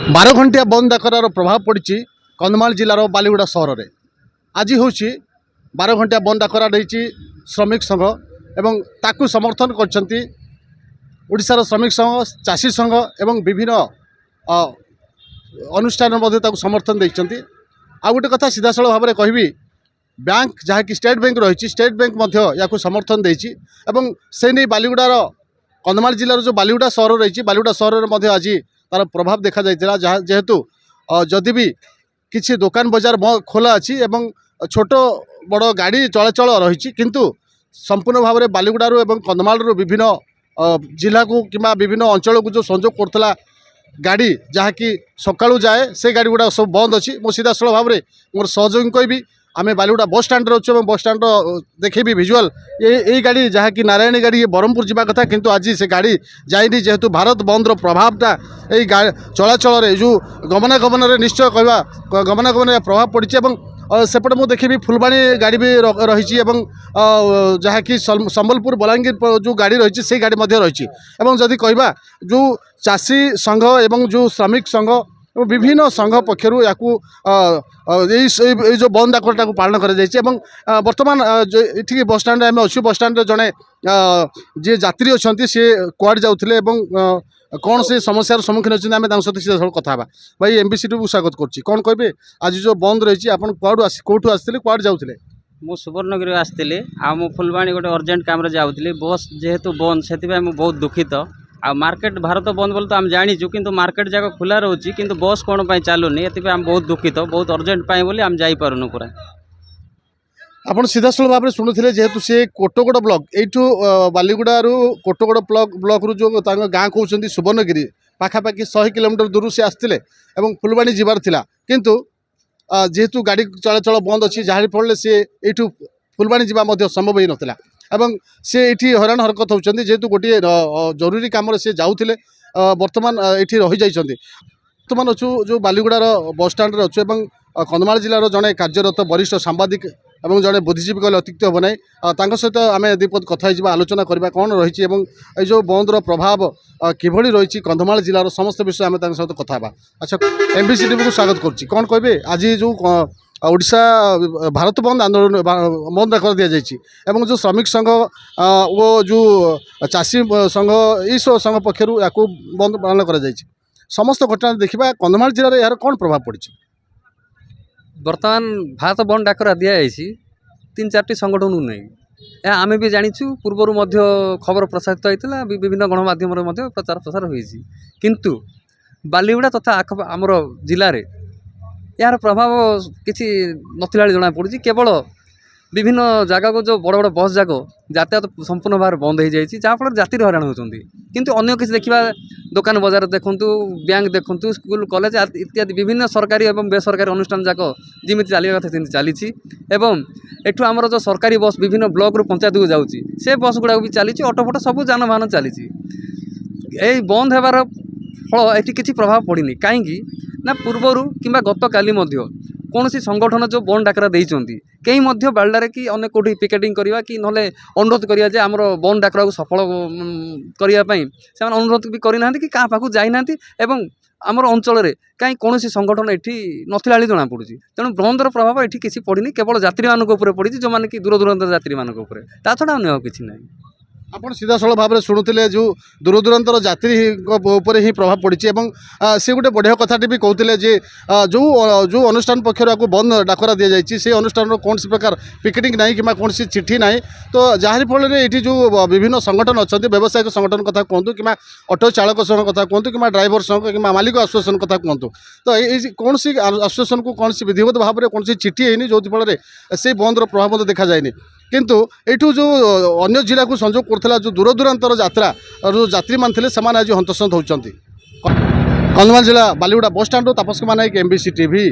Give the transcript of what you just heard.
बार घंटिया बंद डाकरार प्रभाव पड़ी कंधमाल जिलार बालीगुड़ा सहर में आज हूँ 12 घंटिया बंद डाकरा रही श्रमिक संघ एवं ताकू समर्थन कर श्रमिक संघ चाषी संघ एवं विभिन्न अनुष्ठान समर्थन देते। आ गोटे कथा सीधासल भाव में कहबी बैंक जहाँकि स्टेट बैंक रही स्टेट बैंक या समर्थन देती से नहीं बालीगुड़ार कंधमाल जिलार जो बालीगुड़ा सहर रही बालीगुड़ा सहर में आज तार प्रभाव देखा जाता जेहेतु जदि भी किसी दुकान बजार खोला अच्छी एवं छोट बड़ गाड़ी चलाचल रही किंतु संपूर्ण भाव में बालीगुड़ारू एवं कंधमाल विभिन्न जिला को कि विभिन्न अंचल को जो संजोग करता गाड़ी जहाँकि सकाळू जाए से गाड़ी गुड़ा सब बंद अच्छी मो सीधासल भाव में मोर सहयोगी कहबी आम बालीगुड़ा बस स्टाण्ड अच्छे बस स्टाण्ड देखेबी भिजुआल यही गाड़ी जहाँकि नारायणी गाड़ी ये ब्रह्मपुर जावा कथा किंतु आज से गाड़ी जाइनी जेहेतु भारत बंद प्रभावटा यही चलाचल जो गमनागमन निश्चय कहवा गमनागमन प्रभाव पड़ी सेपटे मुझे देखी फुलबाणी गाड़ी भी रही जहाँकि संबलपुर बलांगीर जो गाड़ी रही से गाड़ी रही जदि कहवा जो चाषी संघ एवं जो श्रमिक संघ विभिन्न संघ पक्षर या जो बंद डाकरटा पालन कर बर्तमान ये बस स्टाण्ड आम अच्छे बस स्टाण्ड जड़े जी यात्री अच्छा सी कुआड जाते कौन से समस्यार सम्मुखीन अच्छे आम सहित सीधा कथा भाई एमबीसी को स्वागत करुँच कौन कहे आज जो बंद रही आप कौटू आसते कुआड जाते मु सुवर्णगिरी आसती आ फुलबाणी गोटे अर्जेंट काम जाऊँगी बस जेहेतु बंद से बहुत दुखित आ मार्केट भारत बंद बोल तो आम जाचु कि मार्केट जाक खुला रोचे कि बस कौन पर चलुनी ये आम बहुत दुखित बहुत अर्जेंट बोली आम जापरूँ पूरा आपन सीधासल भाव में शुणुते जेहेतु सी कोटगड़ ब्लॉक यू बालीगुड़ारू कोटगड़ ब्लॉक रू जो गाँ कहते सुवर्णगिरी पाखापाखि 100 किलोमीटर दूर से आसते फुलबाणी जीवार थिला किंतु जेहेतु गाड़ी चलाचल बंद अच्छी जहाँ फल सी यू फुलबाणी जावा संभव ही नाला एवं सी ये हैरान हरकत होती जेहेतु गोटे जरूरी कम से जाऊे बर्तमान ये रही जाइए बर्तमान अच्छु जो बालीगुड़ार बस स्टाण्ड अच्छु कंधमाल जिलार जड़े कार्यरत वरिष्ठ सांबादिक एवं जड़े बुद्धिजीवी कहले अत्युक्ति हम ना सहित आम दीपद कथा आलोचना करवा कौन रही जो बंदर प्रभाव किभली रही कंधमाल जिलार समस्त विषय आम सहित कथा। अच्छा एमबीसी टीवी को स्वागत करुँच कौन कहे आज जो ओडिशा भारत बंद आंदोलन बंद कर दि जाए जो श्रमिक संघ वो जो चाषी संघ ये सब संघ पक्षर या बंद पालन कर समस्त घटना देखा कंधमाल जिले में यार कौन प्रभाव पड़ी बर्तमान भारत बंद डाकरा दि जाए 3-4टी संगठन नहीं आम भी जाचु पूर्वर खबर प्रसारित होता विभिन्न गणमाध्यम प्रचार प्रसार होती किंतु बालीगुड़ा तथा आमर जिले में यार प्रभाव किसी नथिला जना पड़ी केवल विभिन्न जगह को जो बड़ बड़ बस जाक यातायात संपूर्ण भाव बंद हो जाए जहाँफल जाती हैरान होती किंतु अन्य किसी देखा दुकान बजार देखूँ बैंक देखूँ स्कूल कॉलेज इत्यादि विभिन्न सरकारी और बेसरकारी अनुष्ठान जाक जमी चलवा कथा चली एठू आमर जो सरकारी बस विभिन्न ब्लॉक रू पंचायत को जाऊँगी से बस गुड़ा भी चली ऑटो फोटो सब जानवाहन चली बंद होबार फल ये किसी प्रभाव पड़नी कहीं ना पूर्वर कि गत काली कौन सी संगठन जो बंद डाकरा देती कहीं बालडारे कि अनेक कौटी पिकेटिंग करवा कि ना अनुरोध करा जे आमर बंद डाकरा को सफल करने से अनुरोध भी करना कि क्या पाखु जाना आमर अंचल में कहीं कौन संगठन ये नथिला जना पड़ी तेणु बंदर प्रभाव ये किसी पड़नी केवल यात्री मानक पड़ी जो मैंने कि दूर दूरांत यात्री मानक ता छड़ा अन्य किसी ना आपन सीधासल भाव में शुणुते जो दूर दूरांतर यात्री उपर ही प्रभाव पड़ी सी गोटे बढ़िया कथाटी भी कहते जे जो जो अनुष्ठान पक्षर आपको बंद डाकरा दि जाए से अनुष्ठान कौन सी प्रकार पिकेटिंग ना कि कौन सी चिट्ठी ना तो जहाँ फल ये जो विभिन्न संगठन अच्छा व्यावसायिक संगठन कथा कहतु कि ऑटो चालक संघ कथा कहतु कि ड्राइवर संघ कि मालिक एसोसिएशन कथा कहतु तो ये कौन सी एसोसिएशन को कौन सी विधिवत भाव में कौन सी चिट्ठी है जो फल से बंदर प्रभाव देखा जाए किंतु एठू जो अन्य जिला को संजोग करथिला जो दूर दूरांतर यात्रा और जो यात्री मान थे आज हंतसंत होती कंधमाल जिला बालीगुड़ा बस स्टाण्ड तापस नायक एमबीसी टीवी।